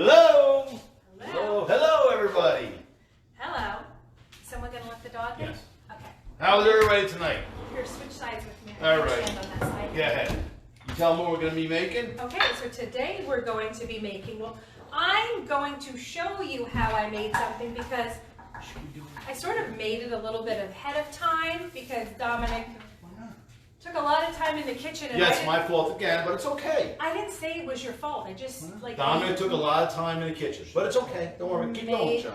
Hello. Hello. Hello, everybody. Hello. Is someone going to let the dog in? Yes. Okay. How's everybody tonight? Here, switch sides with me. All right. Stand on that side. Go ahead. You tell them what we're going to be making? Okay, so today we're going to be making, well, I'm going to show you how I made something because I sort of made it a little bit ahead of time because Dominic took a lot of time in the kitchen. And Yes, my fault again, but it's okay. I didn't say it was your fault. I just like. Dominic took a lot of time in the kitchen, but it's okay. Don't worry. Keep going, Sean.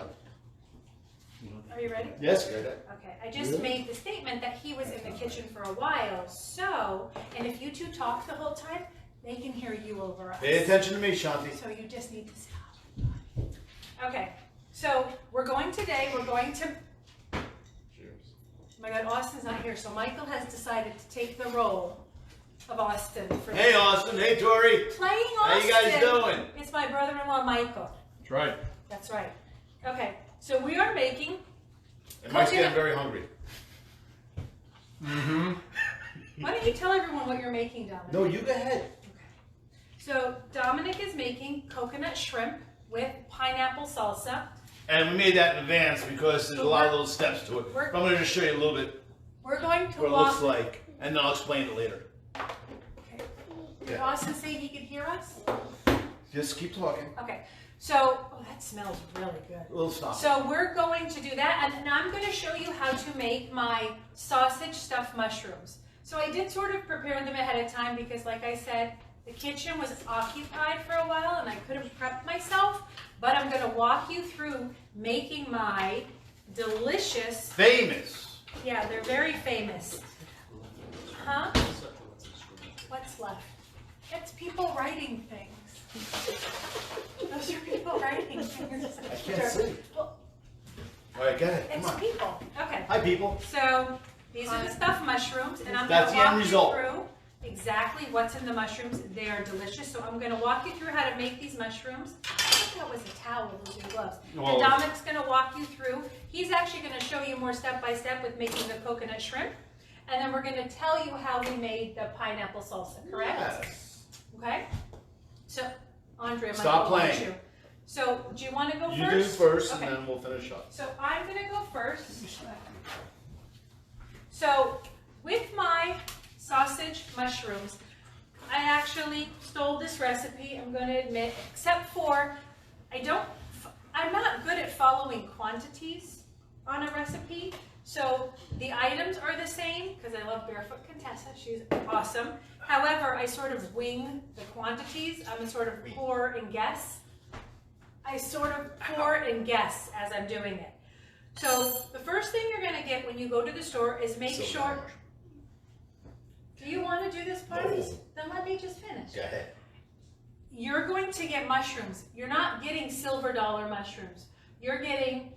Are you ready? Yes, good. Okay, I just made the statement that he was in the kitchen for a while, so, and if you two talk the whole time, they can hear you over us. Pay attention to me, Shanti. So you just need to stop. Okay, so we're going to, Cheers. oh my God, Austin's not here, so Michael has decided to take the role of Austin. Hey, Austin. Hey, Tori. Playing Austin. How you guys doing? It's my brother-in-law, Michael. That's right. That's right. Okay, so we are making... And Mike's getting very hungry. Why don't you tell everyone what you're making, Dominic? No, you go ahead. Okay. So Dominic is making coconut shrimp with pineapple salsa. And we made that in advance because there's a lot of little steps to it. I'm going to just show you a little bit We're going to what it looks like, and then I'll explain it later. Okay. Did Yeah. Austin say he could hear us? Just keep talking. Okay. So, oh, that smells really good. A little stop. So we're going to do that, and I'm going to show you how to make my sausage stuffed mushrooms. So I did sort of prepare them ahead of time because, like I said, the kitchen was occupied for a while and I couldn't prep myself. But I'm going to walk you through making my delicious... Famous. Yeah, they're very famous. Huh? What's left? It's people writing things. Those are people writing things. I can't see. Well, All right, go ahead. Come it's on. people. Okay. Hi, people. So these are the stuffed mushrooms, and I'm going That's to the end walk you result. through exactly what's in the mushrooms. They are delicious. So I'm going to walk you through how to make these mushrooms. I think that was a towel with your gloves. Well, And Dominic's going to walk you through. He's actually going to show you more step by step with making the coconut shrimp. And then we're going to tell you how we made the pineapple salsa, correct? Yes. Okay? So, Andrea, Stop Michael, playing. you. So, do you want to go You first? do first, Okay. and then we'll finish up. So I'm going to go first. So with my sausage mushrooms, I actually stole this recipe, I'm going to admit, except for I'm not good at following quantities on a recipe. So the items are the same because I love Barefoot Contessa. She's awesome. However, I sort of wing the quantities. I'm a sort of pour and guess. I sort of pour and guess as I'm doing it. So the first thing you're going to get when you go to the store is make sure... Do you want to do this part? No. Then let me just finish. Go ahead. You're going to get mushrooms. You're not getting silver dollar mushrooms. You're getting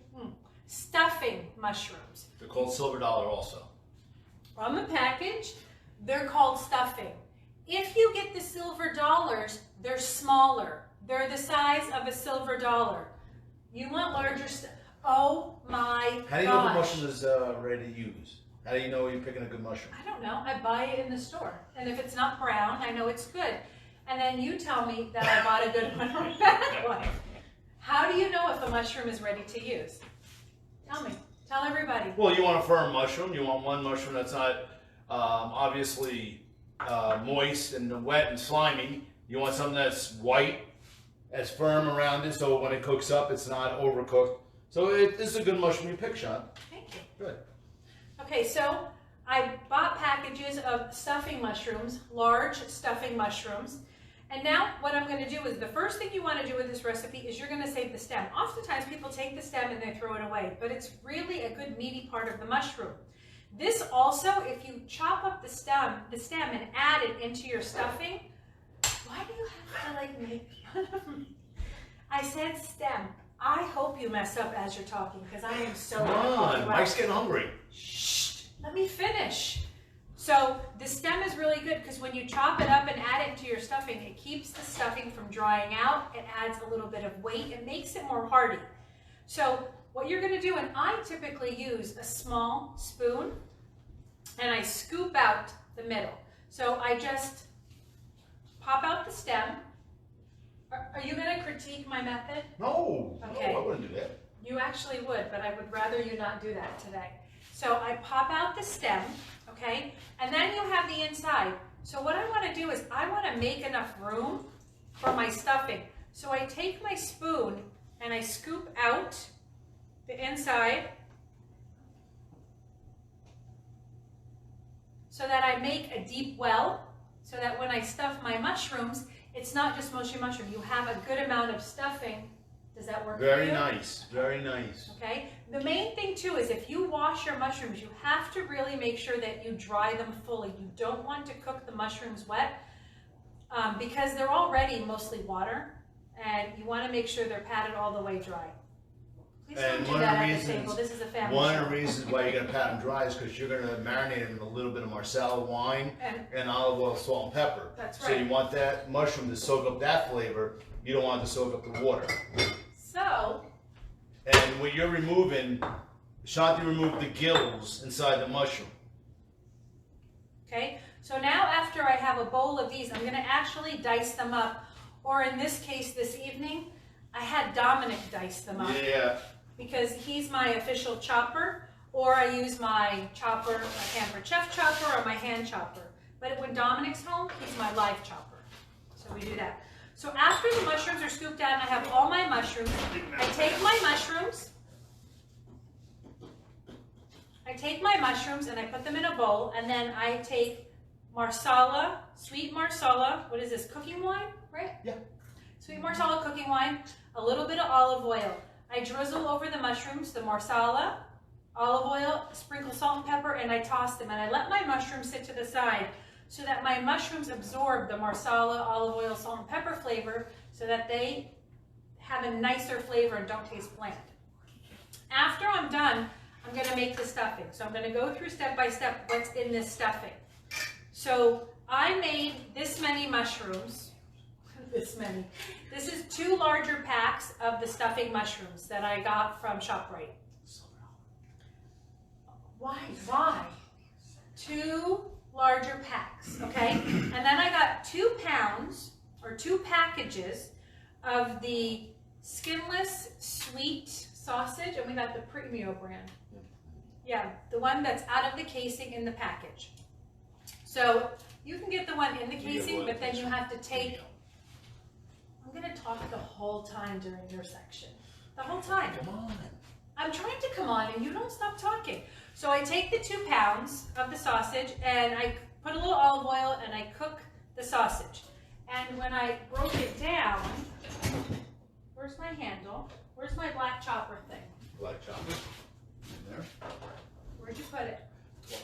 stuffing mushrooms. They're called silver dollar also. From the package, they're called stuffing. If you get the silver dollars, they're smaller. They're the size of a silver dollar. You want larger stuff. Oh my gosh. How do you know the mushroom is ready to use? How do you know you're picking a good mushroom? I don't know. I buy it in the store. And if it's not brown, I know it's good. And then you tell me that I bought a good one or a bad one. How do you know if a mushroom is ready to use? Tell me. Tell everybody. Well, you want a firm mushroom. You want one mushroom that's not obviously moist and wet and slimy. You want something that's white, as firm around it, so when it cooks up, it's not overcooked. So this is a good mushroom you pick, Sean. Thank you. Good. Okay, so I bought packages of stuffing mushrooms, large stuffing mushrooms. And now what I'm going to do is the first thing you want to do with this recipe is you're going to save the stem. Oftentimes people take the stem and they throw it away, but it's really a good meaty part of the mushroom. This also, if you chop up the stem and add it into your stuffing, why do you have to like make fun of me? I said stem. I hope you mess up as you're talking because I am so Come on, Mike's getting hungry. Shh, let me finish. So the stem is really good because when you chop it up and add it to your stuffing, it keeps the stuffing from drying out. It adds a little bit of weight. It makes it more hearty. So what you're going to do, and I typically use a small spoon and I scoop out the middle. So I just pop out the stem Are you gonna critique my method? No, Okay. no, I wouldn't do that. You actually would, but I would rather you not do that today. So I pop out the stem, okay? And then you have the inside. So what I wanna do is I wanna make enough room for my stuffing. So I take my spoon and I scoop out the inside so that I make a deep well, so that when I stuff my mushrooms, it's not just mushy mushroom. You have a good amount of stuffing. Does that work for you? Very nice, very nice. Okay. The main thing too is if you wash your mushrooms, you have to really make sure that you dry them fully. You don't want to cook the mushrooms wet because they're already mostly water, and you want to make sure they're patted all the way dry. Please don't do that at the table. This is a family One show. of the reasons why you're going to pat them dry is because you're going to marinate them in a little bit of Marsala wine and olive oil, salt, and pepper. That's So right. you want that mushroom to soak up that flavor. You don't want it to soak up the water. So, And when you're removing, Shanti removed the gills inside the mushroom. okay. So now after I have a bowl of these, I'm going to actually dice them up. Or in this case, this evening, I had Dominic dice them up. Yeah. Because he's my official chopper, or I use my chopper, my Pampered Chef chopper, or my hand chopper. But when Dominic's home, he's my live chopper. So we do that. So after the mushrooms are scooped out and I have all my mushrooms, I take my mushrooms and I put them in a bowl, and then I take Marsala, sweet Marsala, what is this, cooking wine, right? Yeah. Sweet Marsala cooking wine, a little bit of olive oil. I drizzle over the mushrooms, the Marsala, olive oil, sprinkle salt and pepper, and I toss them. And I let my mushrooms sit to the side so that my mushrooms absorb the Marsala, olive oil, salt and pepper flavor so that they have a nicer flavor and don't taste bland. After I'm done, I'm going to make the stuffing. So I'm going to go through step by step what's in this stuffing. So I made this many mushrooms. This many. This is 2 larger packs of the stuffing mushrooms that I got from ShopRite. Why? 2 larger packs, okay? And then I got 2 pounds or 2 packages of the skinless sweet sausage, and we got the Premio brand. Yeah, the one that's out of the casing in the package. So you can get the one in the casing, but then you have to take. I'm going to talk the whole time during your section. The whole time. Come on. I'm trying to come on and you don't stop talking. So I take the 2 pounds of the sausage and I put a little olive oil and I cook the sausage. And when I broke it down, where's my handle? Where's my black chopper thing? Black chopper. In there. Where'd you put it?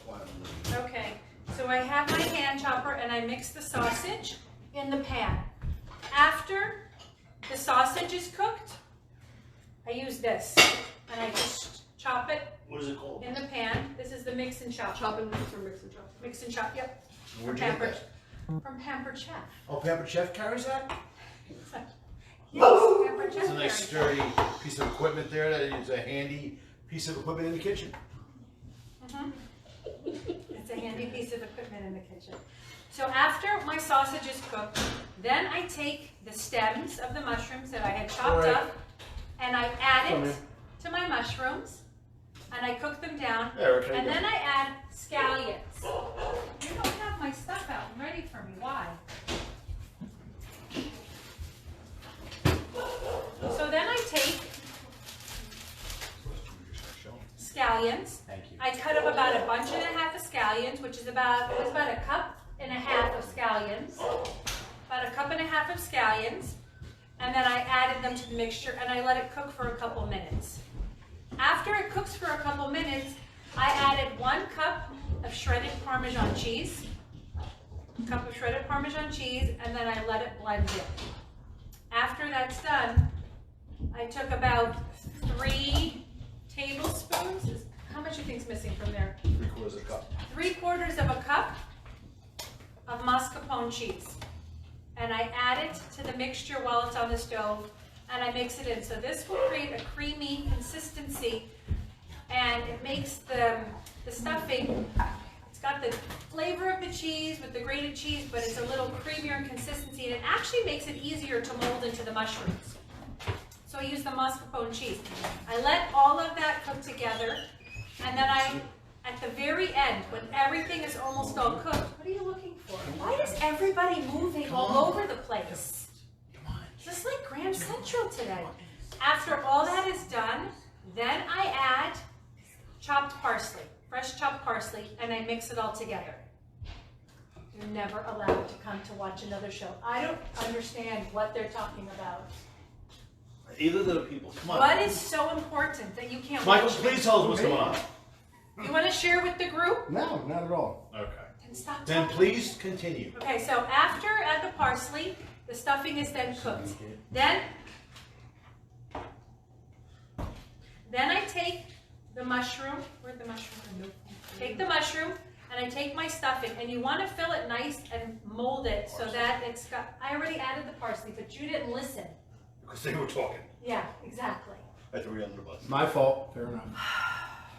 Walk by. Okay, so I have my hand chopper and I mix the sausage in the pan. After the sausage is cooked, I use this and I just chop it What is it called? in the pan. This is the mix and chop. Chop and mix or mix and chop. Mix and chop, yep. Where'd you get that? From Pampered Chef. Oh, Pampered Chef carries that? Yes, Pampered Chef. It's a nice carries sturdy piece of equipment there. That is a handy piece of equipment in the kitchen. that. Mhm. It's a handy piece of equipment in the kitchen. So after my sausage is cooked, then I take the stems of the mushrooms that I had chopped Alright. up and I add it to my mushrooms and I cook them down. Eric, how you And doing? then I add scallions. You don't have my stuff out and ready for me. Why? So then I take scallions. Thank you. I cut up about a bunch and a half of scallions, which is about a cup and a half of scallions. About a cup and a half of scallions. And then I added them to the mixture and I let it cook for a couple minutes. After it cooks for a couple minutes, I added 1 cup of shredded Parmesan cheese. A cup of shredded Parmesan cheese, and then I let it blend in. After that's done, I took about 3 tablespoons. How much do you think's missing from there? 3/4 a cup. 3/4 of a cup of mascarpone cheese. And I add it to the mixture while it's on the stove, and I mix it in. So this will create a creamy consistency, and it makes the stuffing, it's got the flavor of the cheese with the grated cheese, but it's a little creamier in consistency, and it actually makes it easier to mold into the mushrooms. So I use the mascarpone cheese. I let all of that cook together, and then at the very end, when everything is almost all cooked, what are you looking for? Why is everybody moving all over the place? Just like Grand Central today. After all that is done, then I add chopped parsley, fresh chopped parsley, and I mix it all together. You're never allowed to come to watch another show. I don't understand what they're talking about. Either the people. Come on. What is so important that you can't Michael, watch please tell us what's going on. You want to share with the group? No, not at all. Okay. Then stop Then talking. please continue. Okay, so after add the parsley, the stuffing is then cooked. Then I take the mushroom. Where'd the mushroom go? Take the mushroom and I take my stuffing, and you want to fill it nice and mold it so that it's got. I already added the parsley, but you didn't listen. Because they were talking. Yeah, exactly. I threw you under the bus. My fault. Fair enough.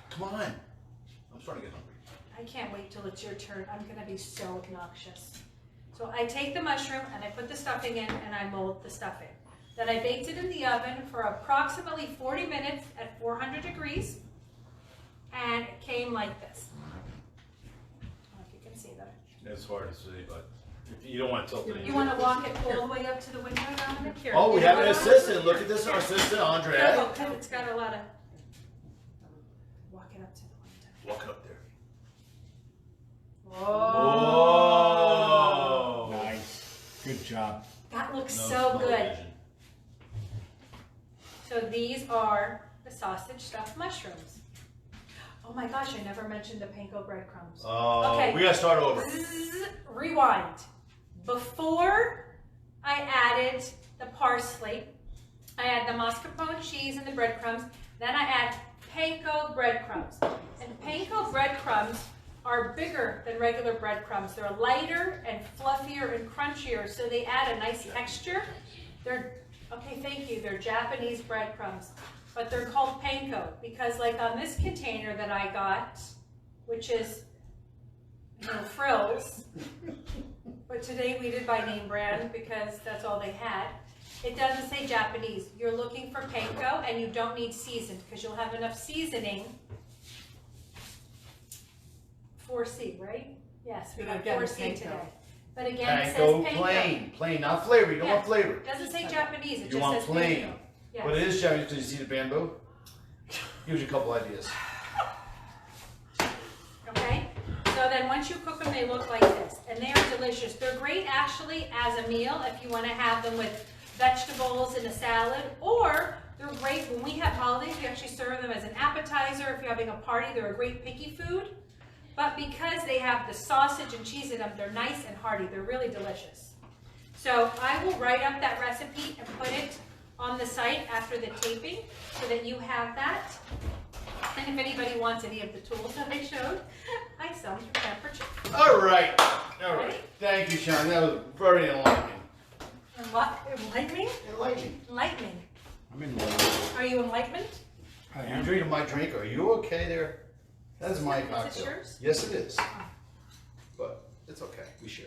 Come on. I'm starting to get hungry. I can't wait till it's your turn. I'm going to be so obnoxious. So I take the mushroom and I put the stuffing in and I mold the stuffing. Then I baked it in the oven for approximately 40 minutes at 400 degrees. And it came like this. I don't know if you can see that. It's hard to see, but you don't want to tilt it. You want to walk it all the way up to the window, Dominic? Here. Oh, we You have know an what? assistant. Look at this, our assistant, Andre. No, because it's got a lot of. Walk it up to the window. Walk up there. Oh. Oh. Nice. Good job. That looks No so good. television. So these are the sausage stuffed mushrooms. Oh my gosh, I never mentioned the panko breadcrumbs. Oh, Okay. we gotta start over. Zzz, rewind. Before I added the parsley, I add the mascarpone cheese and the breadcrumbs. Then I add panko breadcrumbs. And panko breadcrumbs are bigger than regular breadcrumbs. They're lighter and fluffier and crunchier, so they add a nice texture. Okay, thank you. They're Japanese breadcrumbs, but they're called panko because, like on this container that I got, which is frills, but today we did by name brand because that's all they had. It doesn't say Japanese. You're looking for panko, and you don't need seasoned because you'll have enough seasoning. 4C, right? Yes, we got 4C today. But again, it says Panko panko. plain, not flavor. You don't want flavor. It doesn't say Japanese. It You just want says plain. panko. Yes. But it is Japanese because you see the bamboo. Gives you a couple ideas. Okay? So then once you cook them, they look like this. And they are delicious. They're great actually as a meal if you want to have them with vegetables in a salad. Or they're great when we have holidays. We actually serve them as an appetizer. If you're having a party, they're a great picky food. But because they have the sausage and cheese in them, they're nice and hearty. They're really delicious. So I will write up that recipe and put it on the site after the taping so that you have that. And if anybody wants any of the tools that I showed, I sell them through Pamper. All right. Thank you, Sean. That was very enlightening. Enlightening? Enlightening. Enlightening. I'm in love. Are you enlightened? I You're am. drinking my drink. Are you okay there? That's my cocktail. Is this yours? Yes, it is. But it's okay. We share.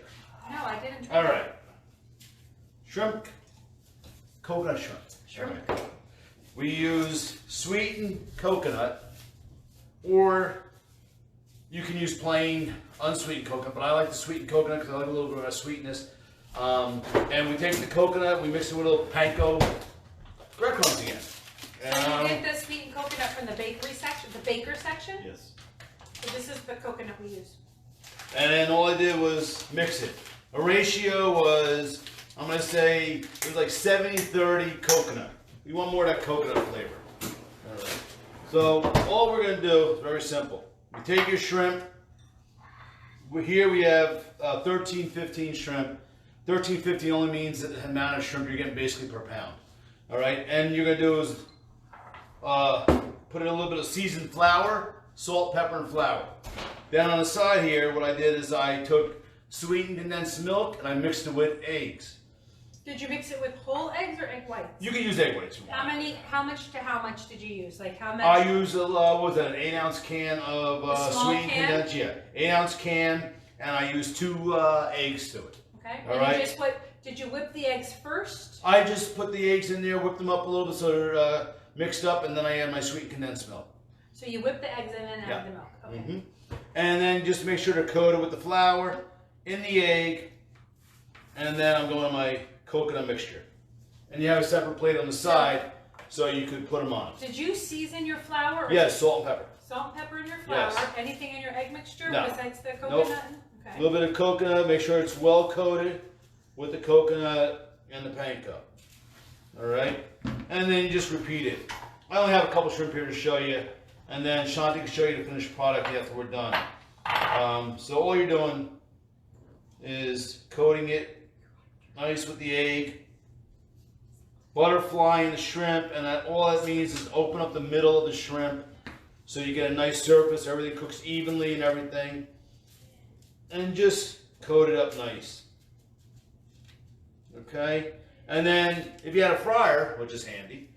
No, I didn't drink All right. Shrimp, coconut shrimp. Shrimp. All right. We use sweetened coconut, or you can use plain unsweetened coconut, but I like the sweetened coconut because I like a little bit of that sweetness. And we take the coconut, we mix it with a little panko breadcrumbs again. So you get the sweetened coconut from the bakery section, the baker section? Yes. So this is the coconut we use. And then all I did was mix it. A ratio was, I'm going to say, it was like 70-30 coconut. You want more of that coconut flavor. All right. So all we're going to do is very simple. You take your shrimp. Here we have 13-15 shrimp. 13-15 only means the amount of shrimp you're getting basically per pound. All right, and you're going to do is put in a little bit of seasoned flour, salt, pepper, and flour. Then on the side here, what I did is I took sweetened condensed milk and I mixed it with eggs. Did you mix it with whole eggs or egg whites? You can use egg whites if you want. How much to how much did you use? Like how much? I use what was that, an 8-ounce can of A small sweetened can? condensed, 8-ounce can, and I use 2 eggs to it. Okay. All And right. you just did you whip the eggs first? I just put the eggs in there, whip them up a little bit so they're mixed up, and then I add my sweetened condensed milk. So you whip the eggs in and Yeah. add the milk. Okay. hmm And then just make sure they're coated with the flour in the egg, and then I'm going to my coconut mixture. And you have a separate plate on the side, so you could put them on. Did you season your flour? Or Yes, salt and pepper. Salt and pepper in your flour. Yes. Anything in your egg mixture No. besides the Nope. coconut? A Okay. little bit of coconut, make sure it's well coated with the coconut and the panko. All right, and then you just repeat it. I only have a couple shrimp here to show you, and then Shanti can show you the finished product after we're done. So all you're doing is coating it nice with the egg, butterflying the shrimp, and all that means is open up the middle of the shrimp so you get a nice surface, everything cooks evenly and everything. And just coat it up nice. Okay? And then if you had a fryer, which is handy,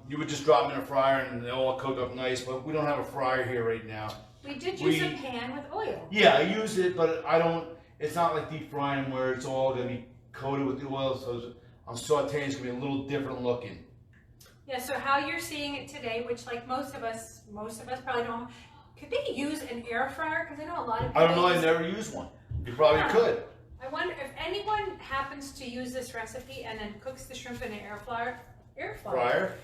you would just drop them in a fryer and they all cook up nice, but we don't have a fryer here right now. We did use a pan with oil. Yeah, I use it, but I don't, it's not like deep frying where it's all going to be coated with the oil, so I'm sauteing, it's going to be a little different looking. Yeah, so how you're seeing it today, which like most of us probably don't, could they use an air fryer? Because I know a lot of people I don't know, I use- never used one. You probably Yeah. could. I wonder if anyone happens to use this recipe and then cooks the shrimp in an air fryer, Fryer.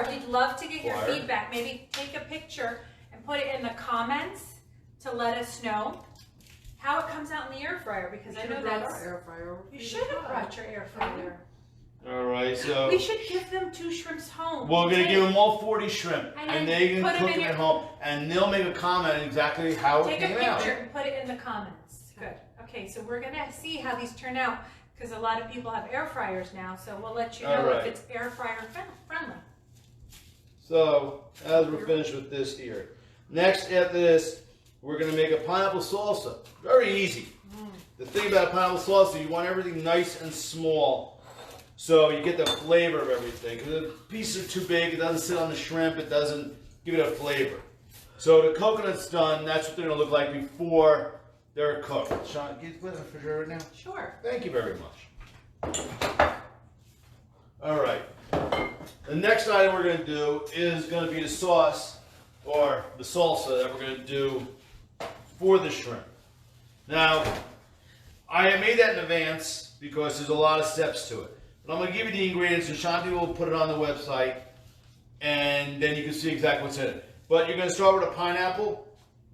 we'd love to get your Fryer. feedback. Maybe take a picture and put it in the comments to let us know how it comes out in the air fryer, because I know that's, air fryer. you should have brought your air fryer. All right, so We should give them 2 shrimps home. we're going to give them all 40 shrimp, And and then they can put 'em cook in them your- at home, and they'll make a comment exactly how it Take a came picture out. and put it in the comments. Good. Okay, so we're gonna see how these turn out, because a lot of people have air fryers now, so we'll let you know All right. if it's air fryer friendly. So, as we're finished with this here, next after this, we're going to make a pineapple salsa. Very easy. The thing about pineapple salsa, you want everything nice and small, so you get the flavor of everything. Because the pieces are too big, it doesn't sit on the shrimp, it doesn't give it a flavor. So the coconut's done, that's what they're going to look like before they're cooked. Sean, can you put it in the refrigerator right now? Sure. Thank you very much. All right. The next item we're going to do is going to be the sauce, or the salsa that we're going to do for the shrimp. Now, I made that in advance because there's a lot of steps to it. But I'm going to give you the ingredients, and Shanti will put it on the website, and then you can see exactly what's in it. But you're going to start with a pineapple,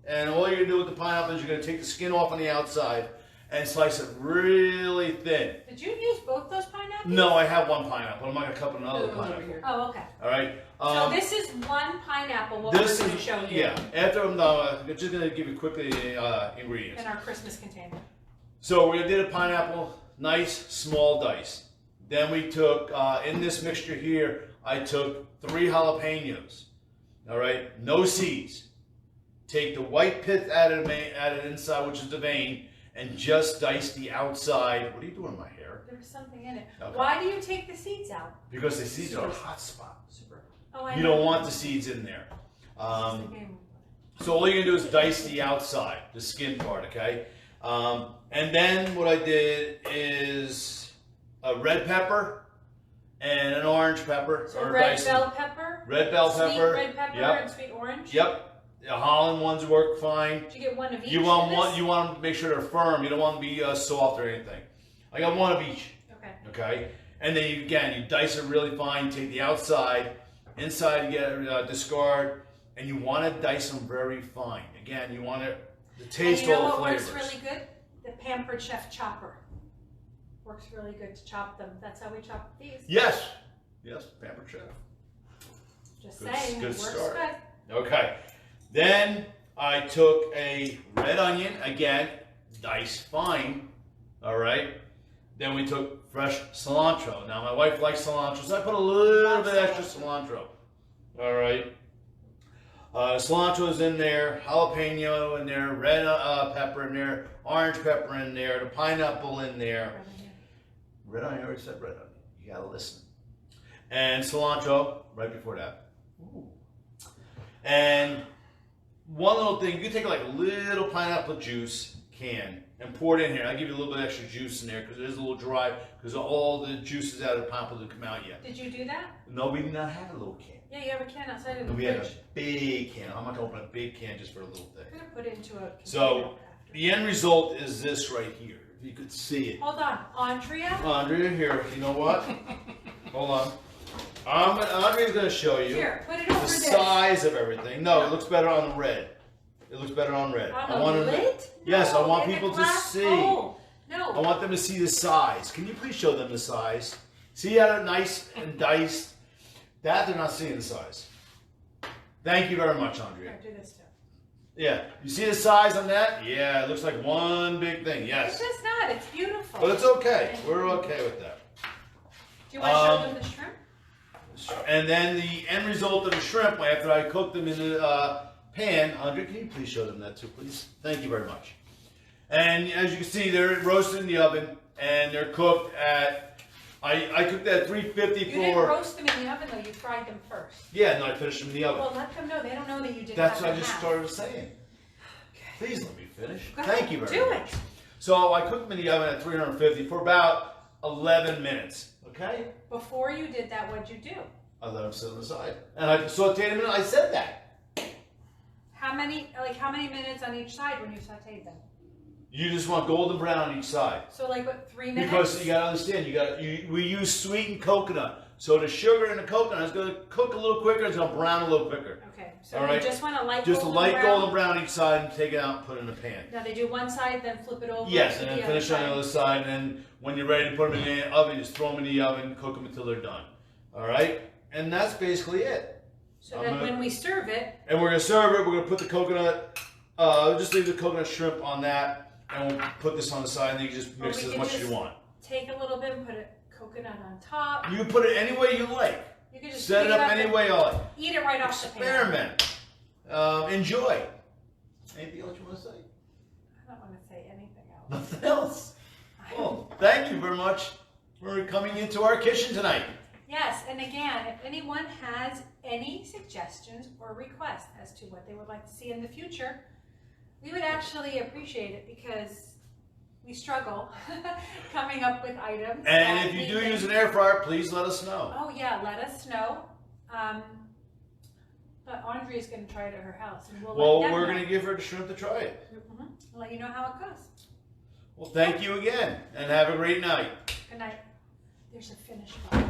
and all you're going to do with the pineapple is you're going to take the skin off on the outside and slice it really thin. Did you use both those pineapples? No, I have one pineapple. I'm not going to cut another pineapple. Oh, okay. All right. So this is one pineapple. What we're This going to is show you yeah. After I'm done, I'm just going to give you quickly the ingredients. in our Christmas container. So we did a pineapple, nice small dice. Then we took in this mixture here, I took 3 jalapenos. All right, no seeds. Take the white pith out of the inside, which is the vein, and just dice the outside. What are you doing with my hair? There was something in it. Okay. Why do you take the seeds out? Because the seeds are a hot spot. Super. Oh, I You know. don't want the seeds in there. This is the game. So all you're gonna do is dice the outside, the skin part, okay? And then what I did is a red pepper and an orange pepper. So or red diced- bell pepper. Red bell Sweet pepper. red pepper Yep. and sweet orange. Yep. The Holland ones work fine. Did you get one of each? You want in one. this? You want them to make sure they're firm. You don't want them to be soft or anything. I got one of each. Okay. Okay. And then you dice it really fine. Take the outside, inside you get discard, and you want to dice them very fine. Again, you want it to taste and you know all the what flavors. works really good? The Pampered Chef chopper. Works really good to chop them. That's how we chop these. Yes. Yes. Pampered Chef. Just Good- saying, good it works start. good. Okay. Then I took a red onion, again, diced fine. All right. Then we took fresh cilantro. Now my wife likes cilantro, so I put a little Love bit extra cilantro. All right. Cilantro is in there, jalapeno in there, red pepper in there, orange pepper in there, the pineapple in there. Red onion, I already said red onion. You gotta listen. And cilantro right before that. Ooh. And one little thing, you can take like a little pineapple juice can and pour it in here. I'll give you a little bit extra juice in there because it is a little dry because all the juices out of the pineapple didn't come out yet. Did you do that? No, we did not have a little can. Yeah, you have a can outside of the We fridge. had a big can. I'm not gonna open a big can just for a little thing. I'm gonna put it into a container So after. the end result is this right here. If you could see it. Hold on, Andrea. Andrea, here. You know what? Hold on. Andrea's gonna show you Here, put it over the this. size of everything. No, it looks better on the red. It looks better on red. On the lid? Yes, No, I want in the people to glass see. bowl. No. I want them to see the size. Can you please show them the size? See how they're nice and diced? That they're not seeing the size. Thank you very much, Andrea. Here, do this too. Yeah, you see the size on that? Yeah, it looks like one big thing. Yes, It does not. It's beautiful. but it's okay. We're okay with that. Do you want to show them the shrimp? And then the end result of the shrimp, after I cooked them in the pan, Andrea, can you please show them that too, please? Thank you very much. And as you can see, they're roasted in the oven, and they're cooked at, I cooked at 350 You for... didn't roast them in the oven though. You fried them first. Yeah, no, I finished them in the oven. Well, let them know. They don't know that you did That's half what I and just half. started saying. Please let me finish. Go ahead, Thank you very do much. it. So I cooked them in the oven at 350 for about 11 minutes, okay? Before you did that, what'd you do? I let them sit on the side. And I sauteed them in, I said that. How many minutes on each side when you sauteed them? You just want golden brown on each side. So like what, 3 minutes? Because you gotta understand, we use sweetened coconut. So the sugar in the coconut is gonna cook a little quicker, it's gonna brown a little quicker. Okay, so All you right. just want a light Just a golden light brown. golden brown each side and take it out and put it in the pan. Now they do one side, then flip it over. Yes, to and then the finish other on the side. other side, and then when you're ready to put them in the oven, just throw them in the oven, cook them until they're done. Alright? And that's basically it. So then when we serve it, And we're gonna serve it, we're gonna put the coconut, just leave the coconut shrimp on that, and we'll put this on the side, and then you just Or mix we it as could much as just- you want. take a little bit and put a coconut on top. You can put it any way you like. You could just Set pick it up any and way you like. Eat it right off the pan. Experiment. Enjoy. Anything else you want to say? I don't want to say anything else. Nothing else. Well, thank you very much for coming into our kitchen tonight. Yes, and again, if anyone has any suggestions or requests as to what they would like to see in the future, we would actually appreciate it because we struggle coming up with items. And that if you we do think- use an air fryer, please let us know. Oh yeah, let us know. But Andrea's going to try it at her house, and we'll Well, let them we're know. going to give her the shrimp to try it. We'll let you know how it goes. Well, thank you again, and have a great night. Good night. There's a finish button.